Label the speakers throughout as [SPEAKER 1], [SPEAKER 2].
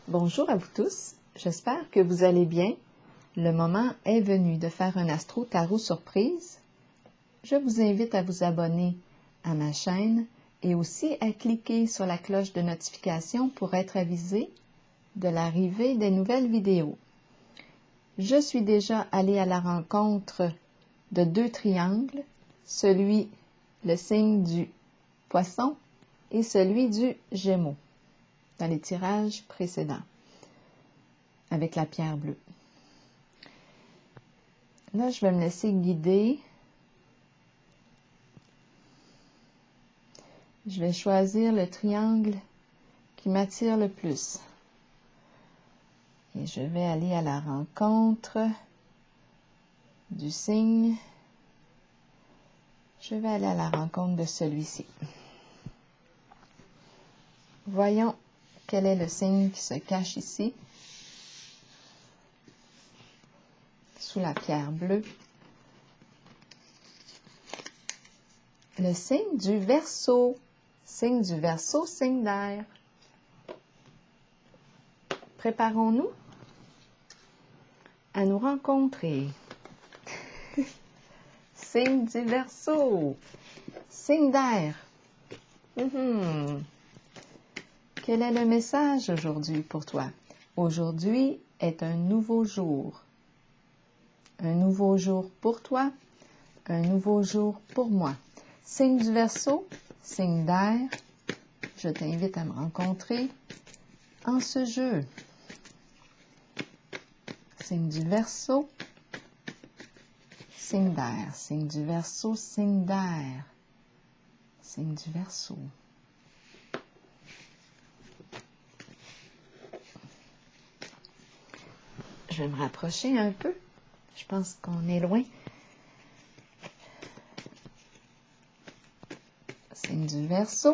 [SPEAKER 1] Bonjour à vous tous, j'espère que vous allez bien. Le moment est venu de faire un astro tarot surprise. Je vous invite à vous abonner à ma chaîne et aussi à cliquer sur la cloche de notification pour être avisé de l'arrivée des nouvelles vidéos. Je suis déjà allée à la rencontre de deux triangles, le signe du Poisson et celui du Gémeaux, dans les tirages précédents, avec la pierre bleue. Là, je vais me laisser guider. Je vais choisir le triangle qui m'attire le plus. Et je vais aller à la rencontre du signe. Je vais aller à la rencontre de celui-ci. Voyons quel est le signe qui se cache ici, sous la pierre bleue. Le signe du Verseau. Signe du Verseau, signe d'air. Préparons-nous à nous rencontrer. Signe du Verseau, signe d'air. Quel est le message aujourd'hui pour toi? Aujourd'hui est un nouveau jour. Un nouveau jour pour toi, un nouveau jour pour moi. Signe du Verseau, signe d'air, je t'invite à me rencontrer en ce jeu. Signe du Verseau, signe d'air. Signe du Verseau, signe d'air. Signe du Verseau. Je vais me rapprocher un peu. Je pense qu'on est loin. Signe du Verseau.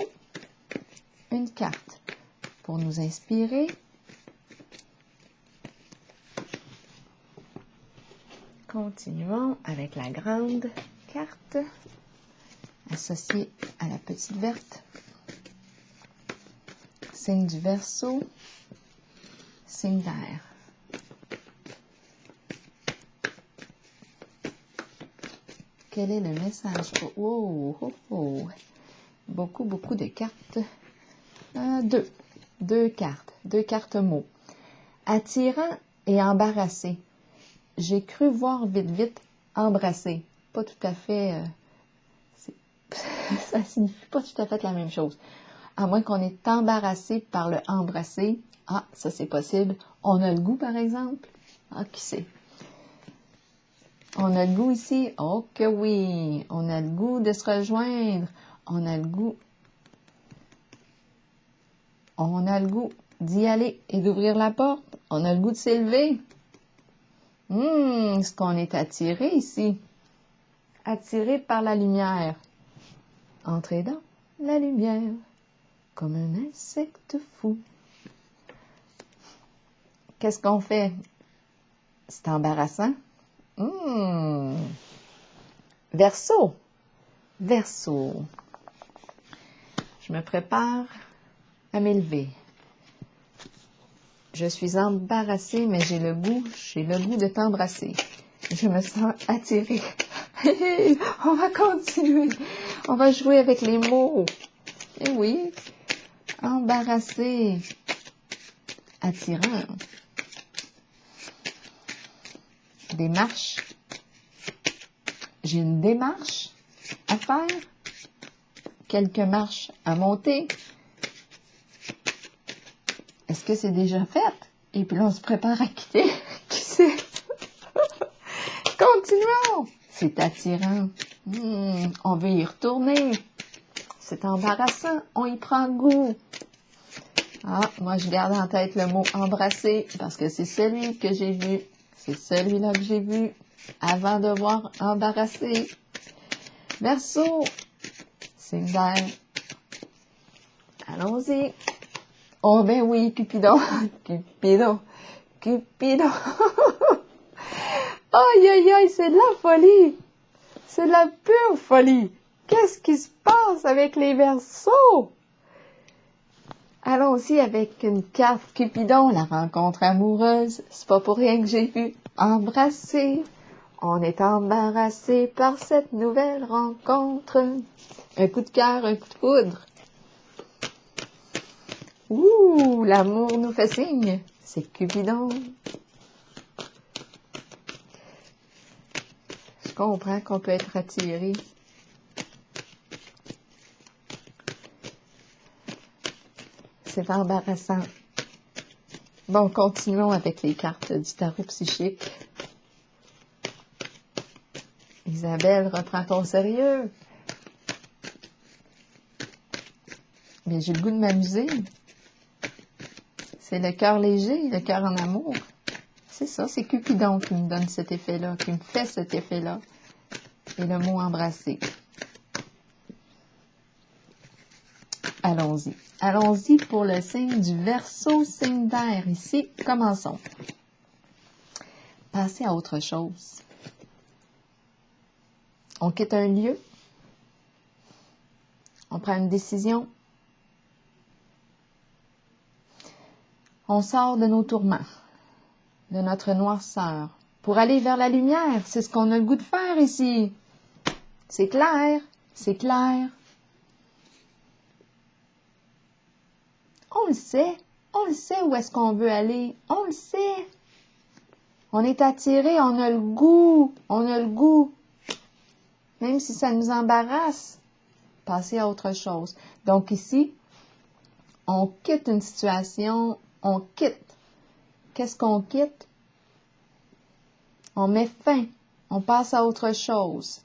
[SPEAKER 1] Une carte pour nous inspirer. Continuons avec la grande carte associée à la petite verte. Signe du Verseau, signe d'air. Quel est le message? Beaucoup de cartes. Deux cartes mots. Attirant et embarrassé. J'ai cru voir vite embrasser. Pas tout à fait, ça signifie pas tout à fait la même chose. À moins qu'on est embarrassé par le embrasser. Ah, ça c'est possible. On a le goût par exemple. Ah, qui sait? On a le goût ici. Oh que oui. On a le goût de se rejoindre. On a le goût d'y aller et d'ouvrir la porte. On a le goût de s'élever. Est-ce qu'on est attiré ici? Attiré par la lumière. Entrez dans la lumière, comme un insecte fou. Qu'est-ce qu'on fait? C'est embarrassant. Verseau. Je me prépare à m'élever. Je suis embarrassée, mais j'ai le goût de t'embrasser. Je me sens attirée. On va continuer. On va jouer avec les mots. Eh oui. Embarrassé. Attirant. Démarche. J'ai une démarche à faire. Quelques marches à monter. Est-ce que c'est déjà fait? Et puis là, on se prépare à quitter. Qui sait? Continuons. C'est attirant. On veut y retourner. C'est embarrassant. On y prend goût. Ah, moi, je garde en tête le mot embrasser parce que c'est celui que j'ai vu. C'est celui-là que j'ai vu avant de voir embarrasser. Verseau. Signe d'air. Allons-y. Oh ben oui, Cupidon. Aïe, c'est de la folie. C'est de la pure folie. Qu'est-ce qui se passe avec les Verseaux? Allons aussi avec une carte Cupidon, la rencontre amoureuse. C'est pas pour rien que j'ai vu embrasser. On est embarrassé par cette nouvelle rencontre. Un coup de cœur, un coup de foudre. Ouh, l'amour nous fait signe. C'est Cupidon. Je comprends qu'on peut être attiré. C'est embarrassant. Bon, continuons avec les cartes du tarot psychique. Isabelle, reprends-toi au sérieux. Mais j'ai le goût de m'amuser. C'est le cœur léger, le cœur en amour. C'est ça, c'est Cupidon qui me donne cet effet-là, qui me fait cet effet-là. Et le mot embrasser. Allons-y. Allons-y pour le signe du Verseau, signe d'air. Ici, commençons. Passez à autre chose. On quitte un lieu. On prend une décision. On sort de nos tourments, de notre noirceur, pour aller vers la lumière. C'est ce qu'on a le goût de faire ici. C'est clair, c'est clair. On le sait où est-ce qu'on veut aller, on le sait. On est attiré, on a le goût, même si ça nous embarrasse. Passer à autre chose. Donc ici, on quitte une situation, on quitte. Qu'est-ce qu'on quitte? On met fin, on passe à autre chose.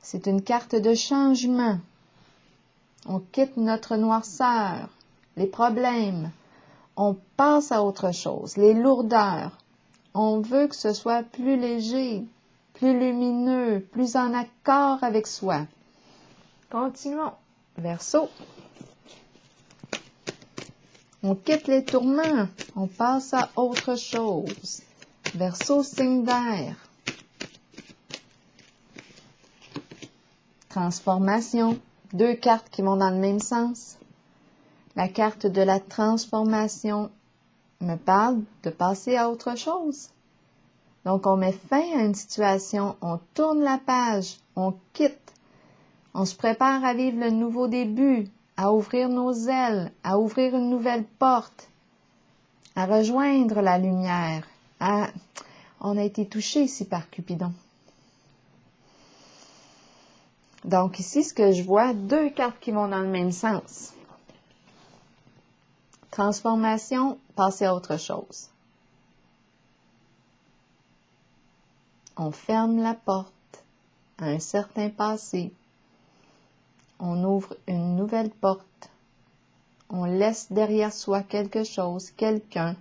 [SPEAKER 1] C'est une carte de changement. On quitte notre noirceur, les problèmes. On passe à autre chose, les lourdeurs. On veut que ce soit plus léger, plus lumineux, plus en accord avec soi. Continuons. Verseau. On quitte les tourments, on passe à autre chose. Verseau, signe d'air. Transformation. Deux cartes qui vont dans le même sens. La carte de la transformation me parle de passer à autre chose. Donc, on met fin à une situation, on tourne la page, on quitte. On se prépare à vivre le nouveau début, à ouvrir nos ailes, à ouvrir une nouvelle porte, à rejoindre la lumière. On a été touché ici par Cupidon. Donc ici, ce que je vois, deux cartes qui vont dans le même sens. Transformation, passer à autre chose. On ferme la porte à un certain passé. On ouvre une nouvelle porte. On laisse derrière soi quelque chose, quelqu'un,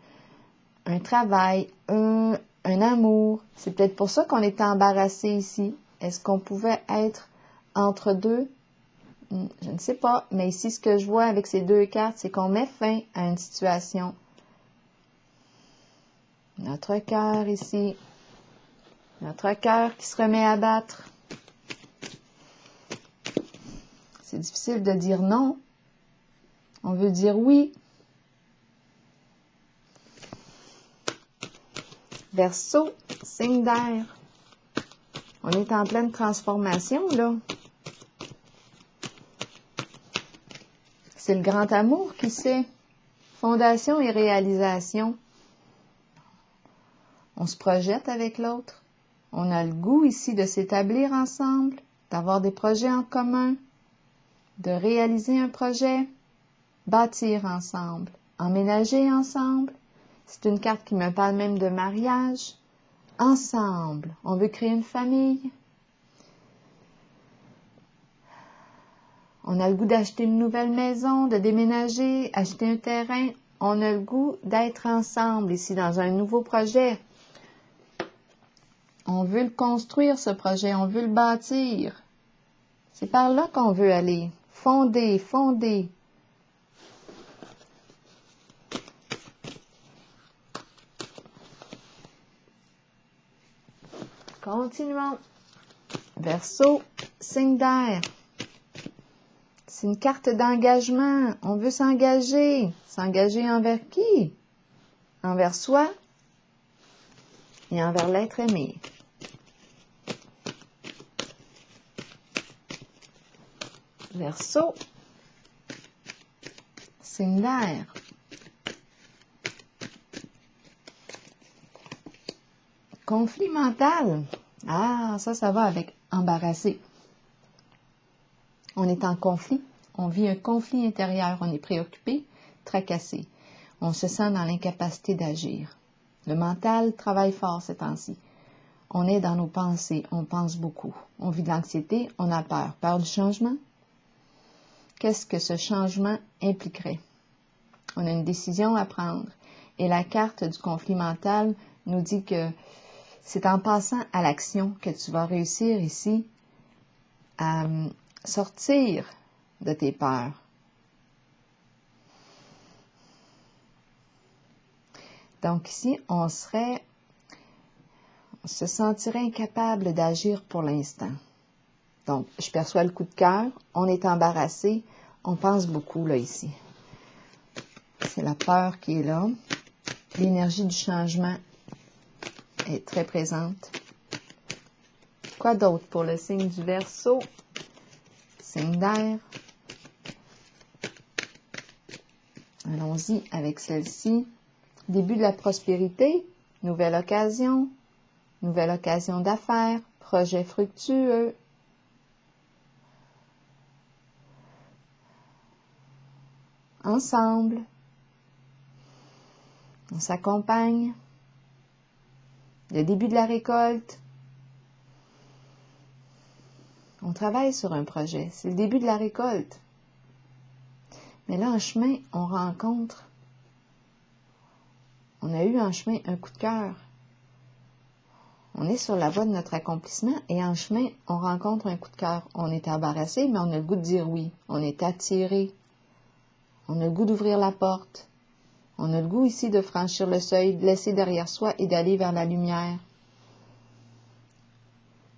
[SPEAKER 1] un travail, un amour. C'est peut-être pour ça qu'on est embarrassé ici. Est-ce qu'on pouvait être entre deux? Je ne sais pas, mais ici, ce que je vois avec ces deux cartes, c'est qu'on met fin à une situation. Notre cœur ici, notre cœur qui se remet à battre. C'est difficile de dire non. On veut dire oui. Verseau, signe d'air. On est en pleine transformation, là. C'est le grand amour qui sait. Fondation et réalisation. On se projette avec l'autre. On a le goût ici de s'établir ensemble, d'avoir des projets en commun, de réaliser un projet, bâtir ensemble, emménager ensemble. C'est une carte qui me parle même de mariage. Ensemble, on veut créer une famille. On a le goût d'acheter une nouvelle maison, de déménager, acheter un terrain. On a le goût d'être ensemble ici dans un nouveau projet. On veut le construire, ce projet. On veut le bâtir. C'est par là qu'on veut aller. Fonder, fonder. Continuons. Verseau, signe d'air. C'est une carte d'engagement. On veut s'engager. S'engager envers qui? Envers soi et envers l'être aimé. Verseau. Signe d'air. Conflit mental. Ah, ça va avec embarrassé. On est en conflit. On vit un conflit intérieur. On est préoccupé, tracassé. On se sent dans l'incapacité d'agir. Le mental travaille fort ces temps-ci. On est dans nos pensées. On pense beaucoup. On vit de l'anxiété. On a peur. Peur du changement? Qu'est-ce que ce changement impliquerait? On a une décision à prendre. Et la carte du conflit mental nous dit que c'est en passant à l'action que tu vas réussir ici à sortir de tes peurs. Donc ici, on se sentirait incapable d'agir pour l'instant. Donc, je perçois le coup de cœur, on est embarrassé, on pense beaucoup là ici. C'est la peur qui est là. L'énergie du changement est très présente. Quoi d'autre pour le signe du Verseau? Signe d'air. Allons-y avec celle-ci. Début de la prospérité, nouvelle occasion d'affaires, projet fructueux. Ensemble, on s'accompagne. Le début de la récolte. On travaille sur un projet. C'est le début de la récolte. Mais là, en chemin, on a eu en chemin un coup de cœur. On est sur la voie de notre accomplissement et en chemin, on rencontre un coup de cœur. On est embarrassé, mais on a le goût de dire oui. On est attiré. On a le goût d'ouvrir la porte. On a le goût ici de franchir le seuil, de laisser derrière soi et d'aller vers la lumière.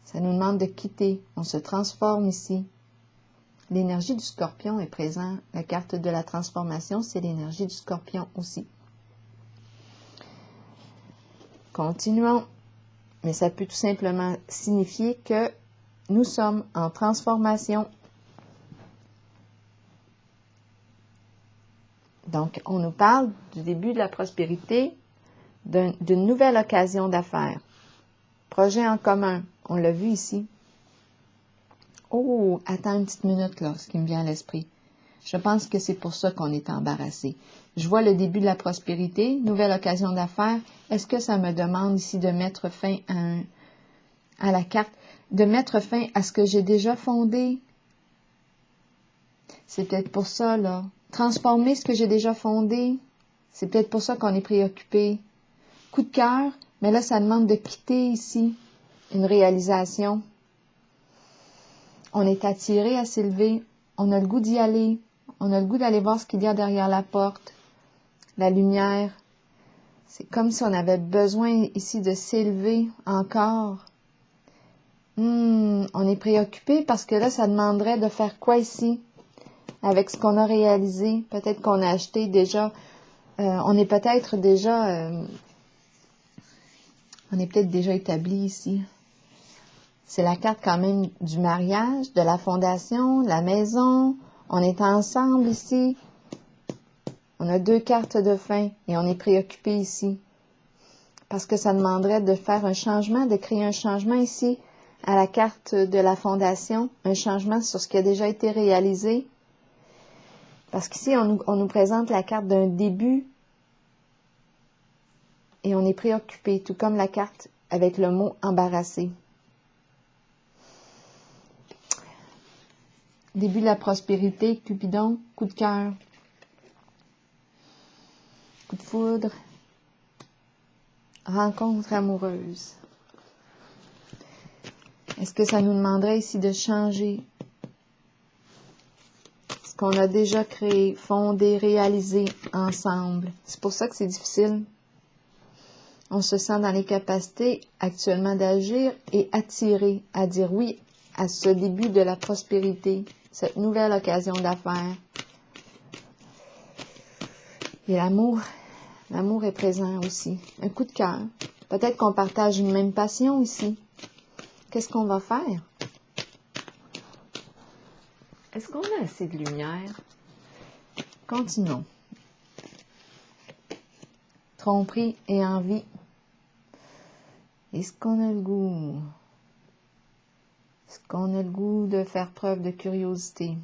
[SPEAKER 1] Ça nous demande de quitter. On se transforme ici. L'énergie du Scorpion est présente. La carte de la transformation, c'est l'énergie du Scorpion aussi. Continuons. Mais ça peut tout simplement signifier que nous sommes en transformation. Donc, on nous parle du début de la prospérité, d'une nouvelle occasion d'affaires. Projet en commun, on l'a vu ici. Oh, attends une petite minute là, ce qui me vient à l'esprit. Je pense que c'est pour ça qu'on est embarrassé. Je vois le début de la prospérité, nouvelle occasion d'affaires. Est-ce que ça me demande ici de mettre fin à la carte, de mettre fin à ce que j'ai déjà fondé? C'est peut-être pour ça, là. Transformer ce que j'ai déjà fondé, c'est peut-être pour ça qu'on est préoccupé. Coup de cœur, mais là, ça demande de quitter ici une réalisation. On est attiré à s'élever, on a le goût d'y aller, on a le goût d'aller voir ce qu'il y a derrière la porte, la lumière. C'est comme si on avait besoin ici de s'élever encore. On est préoccupé parce que là, ça demanderait de faire quoi ici? Avec ce qu'on a réalisé, peut-être qu'on a acheté déjà, on est peut-être déjà établi ici. C'est la carte quand même du mariage, de la fondation, de la maison. On est ensemble ici. On a 2 cartes de fin et on est préoccupé ici. Parce que ça demanderait de faire un changement, de créer un changement ici à la carte de la fondation, un changement sur ce qui a déjà été réalisé. Parce qu'ici, on nous présente la carte d'un début et on est préoccupé, tout comme la carte avec le mot embarrassé. Début de la prospérité, Cupidon, coup de cœur, coup de foudre, rencontre amoureuse. Est-ce que ça nous demanderait ici de changer ce qu'on a déjà créé, fondé, réalisé ensemble? C'est pour ça que c'est difficile. On se sent dans les capacités actuellement d'agir et attiré à dire oui à ce début de la prospérité. cette nouvelle occasion d'affaires. Et l'amour est présent aussi. Un coup de cœur. Peut-être qu'on partage une même passion ici. Qu'est-ce qu'on va faire? Est-ce qu'on a assez de lumière? Continuons. Tromperie et envie. Est-ce qu'on a le goût? Est-ce qu'on a le goût de faire preuve de curiosité?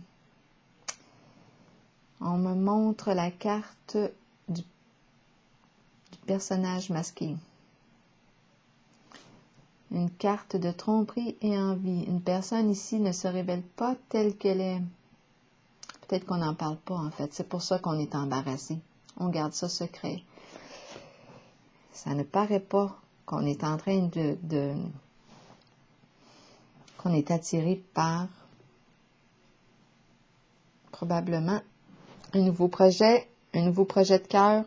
[SPEAKER 1] On me montre la carte du personnage masqué. Une carte de tromperie et envie. Une personne ici ne se révèle pas telle qu'elle est. Peut-être qu'on n'en parle pas, en fait. C'est pour ça qu'on est embarrassé. On garde ça secret. Ça ne paraît pas qu'on est en train qu'on est attiré par probablement un nouveau projet de cœur.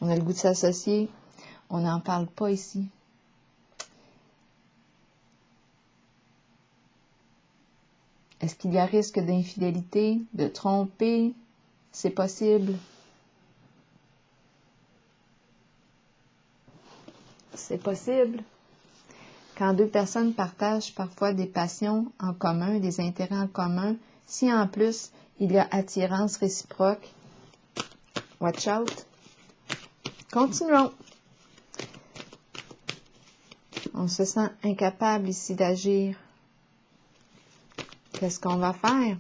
[SPEAKER 1] On a le goût de s'associer. On n'en parle pas ici. Est-ce qu'il y a risque d'infidélité, de tromper? C'est possible. C'est possible. Quand deux personnes partagent parfois des passions en commun, des intérêts en commun, si en plus il y a attirance réciproque, watch out. Continuons. On se sent incapable ici d'agir. Qu'est-ce qu'on va faire?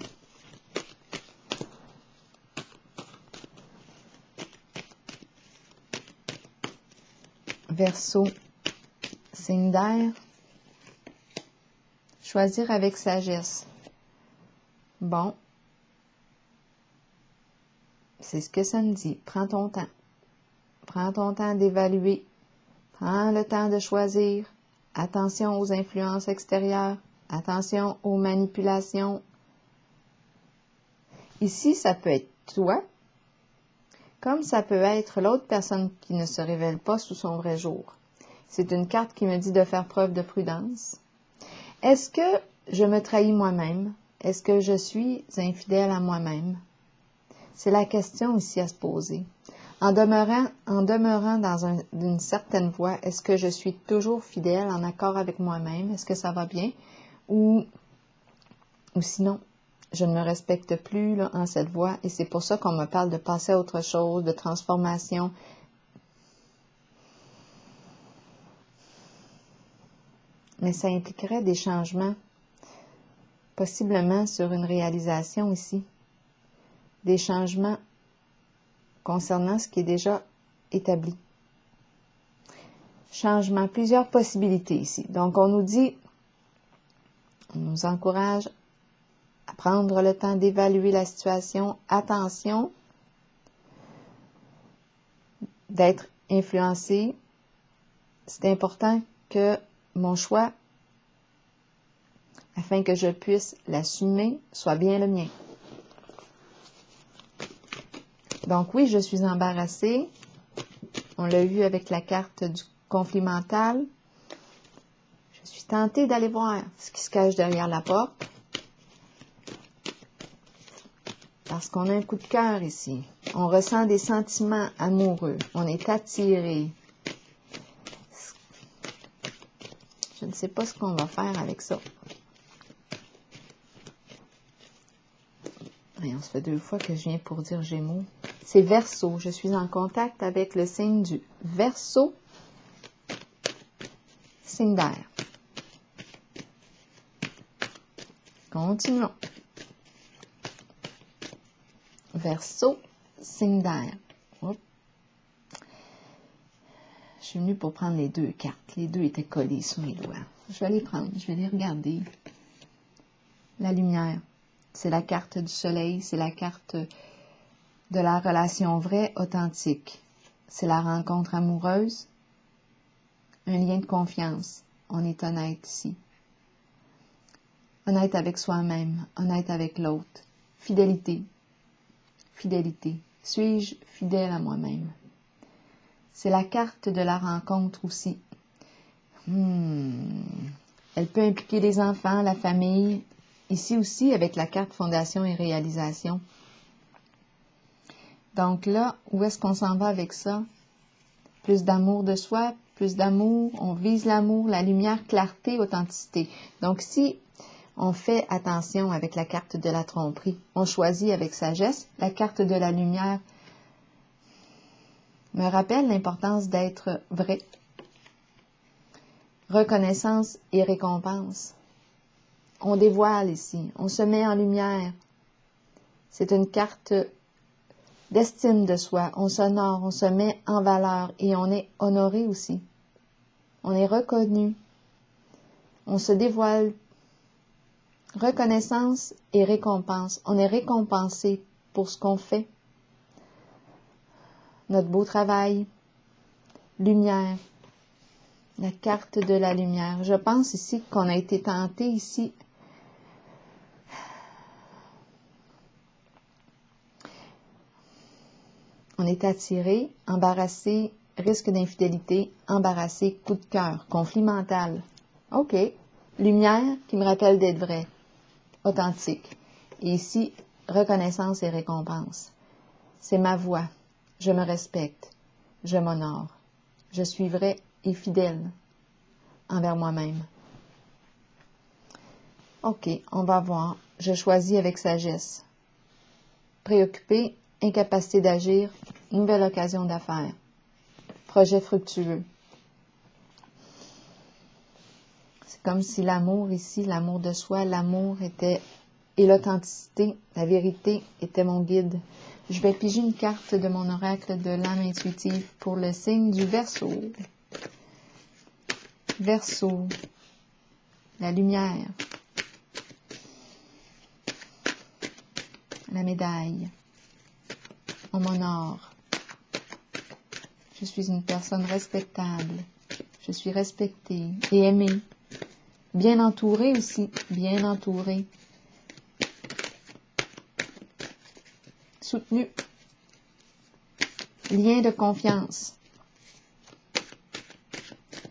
[SPEAKER 1] Verseau, signe d'air. Choisir avec sagesse. Bon. C'est ce que ça me dit. Prends ton temps. Prends ton temps d'évaluer. Prends le temps de choisir. Attention aux influences extérieures. Attention aux manipulations. Ici, ça peut être toi, comme ça peut être l'autre personne qui ne se révèle pas sous son vrai jour. C'est une carte qui me dit de faire preuve de prudence. Est-ce que je me trahis moi-même? Est-ce que je suis infidèle à moi-même? C'est la question ici à se poser. En demeurant dans une certaine voie, est-ce que je suis toujours fidèle, en accord avec moi-même? Est-ce que ça va bien? Ou sinon, je ne me respecte plus là, en cette voie, et c'est pour ça qu'on me parle de passer à autre chose, de transformation. Mais ça impliquerait des changements, possiblement sur une réalisation ici. Des changements concernant ce qui est déjà établi. Changement, plusieurs possibilités ici. Donc, on nous encourage à prendre le temps d'évaluer la situation. Attention d'être influencé. C'est important que mon choix, afin que je puisse l'assumer, soit bien le mien. Donc oui, je suis embarrassée. On l'a vu avec la carte du conflit mental. Je suis tentée d'aller voir ce qui se cache derrière la porte. Parce qu'on a un coup de cœur ici. On ressent des sentiments amoureux. On est attiré. Je ne sais pas ce qu'on va faire avec ça. Et on se fait 2 fois que je viens pour dire Gémeaux. C'est Verseau. Je suis en contact avec le signe du Verseau, signe d'air. Continuons. Verseau, signe d'air. Je suis venue pour prendre les 2 cartes. Les 2 étaient collées sous mes doigts. Je vais les prendre, je vais les regarder. La lumière, c'est la carte du soleil, c'est la carte de la relation vraie, authentique. C'est la rencontre amoureuse, un lien de confiance. On est honnête ici. Honnête avec soi-même, honnête avec l'autre. Fidélité. Fidélité. Suis-je fidèle à moi-même? C'est la carte de la rencontre aussi. Elle peut impliquer les enfants, la famille. Ici aussi, avec la carte Fondation et Réalisation. Donc là, où est-ce qu'on s'en va avec ça? Plus d'amour de soi, plus d'amour, on vise l'amour, la lumière, clarté, authenticité. Donc si on fait attention avec la carte de la tromperie, on choisit avec sagesse, la carte de la lumière me rappelle l'importance d'être vrai. Reconnaissance et récompense. On dévoile ici, on se met en lumière. C'est une carte d'estime de soi. On s'honore, on se met en valeur et on est honoré aussi. On est reconnu. On se dévoile. Reconnaissance et récompense. On est récompensé pour ce qu'on fait. Notre beau travail. Lumière. La carte de la lumière. Je pense ici qu'on a été tenté ici. On est attiré, embarrassé, risque d'infidélité, embarrassé, coup de cœur, conflit mental. OK. Lumière qui me rappelle d'être vrai, authentique. Et ici, reconnaissance et récompense. C'est ma voix. Je me respecte. Je m'honore. Je suis vrai et fidèle envers moi-même. OK, on va voir. Je choisis avec sagesse. Préoccupé, incapacité d'agir, nouvelle occasion d'affaires. Projet fructueux. C'est comme si l'amour ici, l'amour de soi, l'amour était, et l'authenticité, la vérité était mon guide. Je vais piger une carte de mon oracle de l'âme intuitive pour le signe du Verseau. Verseau. La lumière. La médaille. On m'honore. Je suis une personne respectable. Je suis respectée et aimée. Bien entourée aussi, bien entourée. Soutenue. Lien de confiance.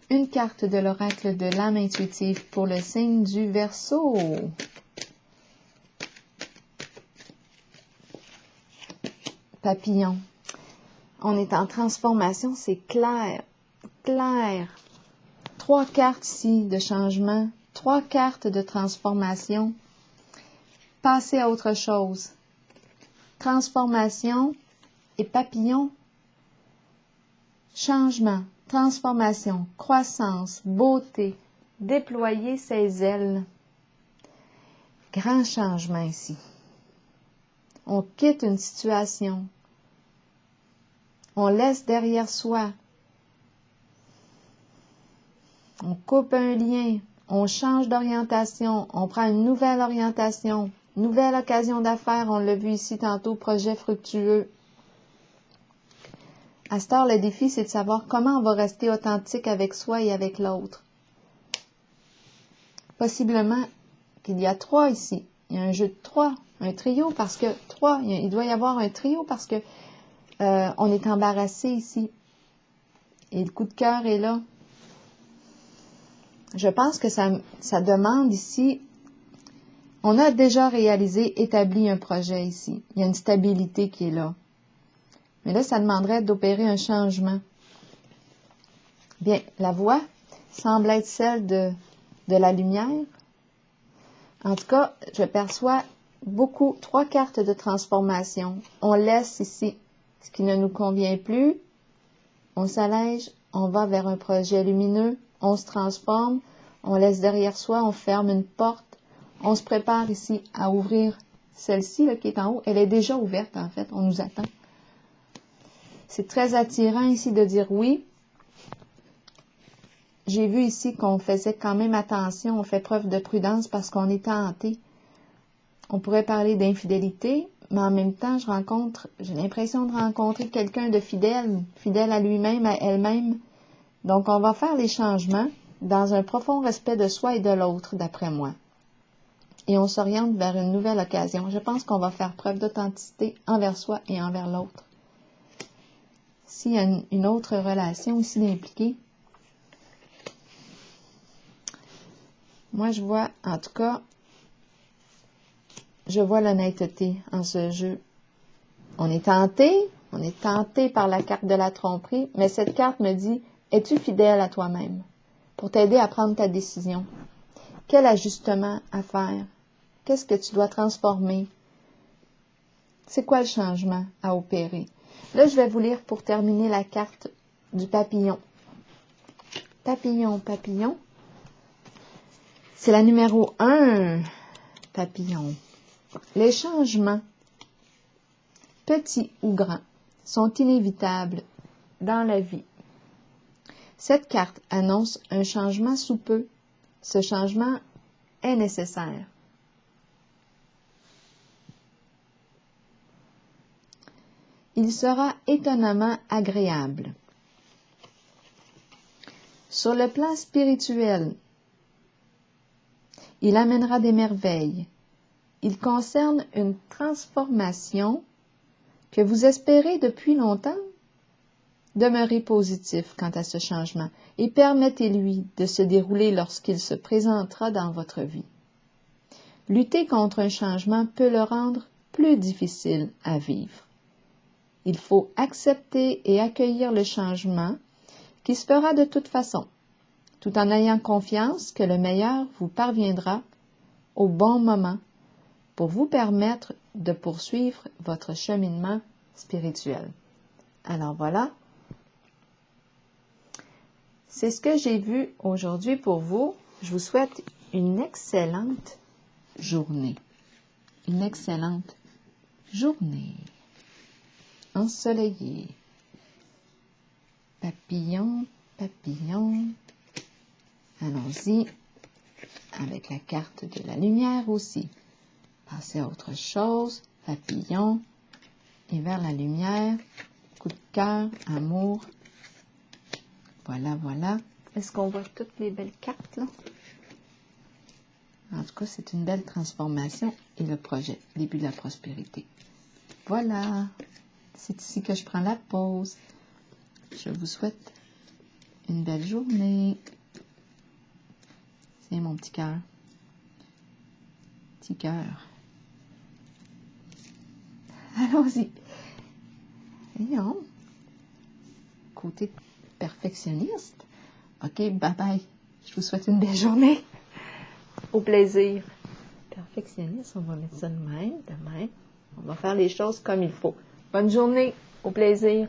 [SPEAKER 1] Une carte de l'oracle de l'âme intuitive pour le signe du Verseau. Papillon. On est en transformation, c'est clair, clair. 3 cartes ici de changement, 3 cartes de transformation. Passer à autre chose. Transformation et papillon. Changement, transformation, croissance, beauté, déployer ses ailes. Grand changement ici. On quitte une situation. On laisse derrière soi. On coupe un lien. On change d'orientation. On prend une nouvelle orientation. Nouvelle occasion d'affaires. On l'a vu ici tantôt, projet fructueux. À cette heure, le défi, c'est de savoir comment on va rester authentique avec soi et avec l'autre. Possiblement qu'il y a 3 ici. Il y a un jeu de 3, un trio, parce que 3, il doit y avoir un trio parce que on est embarrassé ici. Et le coup de cœur est là. Je pense que ça demande ici, on a déjà réalisé, établi un projet ici. Il y a une stabilité qui est là. Mais là, ça demanderait d'opérer un changement. Bien, la voix semble être celle de la lumière. En tout cas, je perçois 3 cartes de transformation. On laisse ici ce qui ne nous convient plus. On s'allège, on va vers un projet lumineux, on se transforme, on laisse derrière soi, on ferme une porte, on se prépare ici à ouvrir celle-ci qui est en haut. Elle est déjà ouverte en fait, on nous attend. C'est très attirant ici de dire oui. J'ai vu ici qu'on faisait quand même attention, on fait preuve de prudence parce qu'on est tenté. On pourrait parler d'infidélité, mais en même temps, j'ai l'impression de rencontrer quelqu'un de fidèle, fidèle à lui-même, à elle-même. Donc, on va faire les changements dans un profond respect de soi et de l'autre, d'après moi. Et on s'oriente vers une nouvelle occasion. Je pense qu'on va faire preuve d'authenticité envers soi et envers l'autre. S'il y a une autre relation ici d'impliquer, moi, je vois, en tout cas, je vois l'honnêteté en ce jeu. On est tenté par la carte de la tromperie, mais cette carte me dit, es-tu fidèle à toi-même pour t'aider à prendre ta décision? Quel ajustement à faire? Qu'est-ce que tu dois transformer? C'est quoi le changement à opérer? Là, je vais vous lire pour terminer la carte du papillon. Papillon, papillon. C'est la numéro 1, papillon. Les changements, petits ou grands, sont inévitables dans la vie. Cette carte annonce un changement sous peu. Ce changement est nécessaire. Il sera étonnamment agréable. Sur le plan spirituel, il amènera des merveilles. Il concerne une transformation que vous espérez depuis longtemps. Demeurez positif quant à ce changement et permettez-lui de se dérouler lorsqu'il se présentera dans votre vie. Lutter contre un changement peut le rendre plus difficile à vivre. Il faut accepter et accueillir le changement qui se fera de toute façon, tout en ayant confiance que le meilleur vous parviendra au bon moment pour vous permettre de poursuivre votre cheminement spirituel. Alors voilà, c'est ce que j'ai vu aujourd'hui pour vous. Je vous souhaite une excellente journée. Une excellente journée ensoleillée. Papillon, papillon. Allons-y avec la carte de la lumière aussi. Passez à autre chose. Papillon et vers la lumière. Coup de cœur, amour. Voilà, voilà. Est-ce qu'on voit toutes les belles cartes là? En tout cas, c'est une belle transformation et le projet, début de la prospérité. Voilà. C'est ici que je prends la pause. Je vous souhaite une belle journée. C'est mon petit cœur. Petit cœur. Allons-y. Voyons. Côté perfectionniste. OK, bye-bye. Je vous souhaite une belle journée. Au plaisir. Perfectionniste, on va mettre ça de même, de même. On va faire les choses comme il faut. Bonne journée. Au plaisir.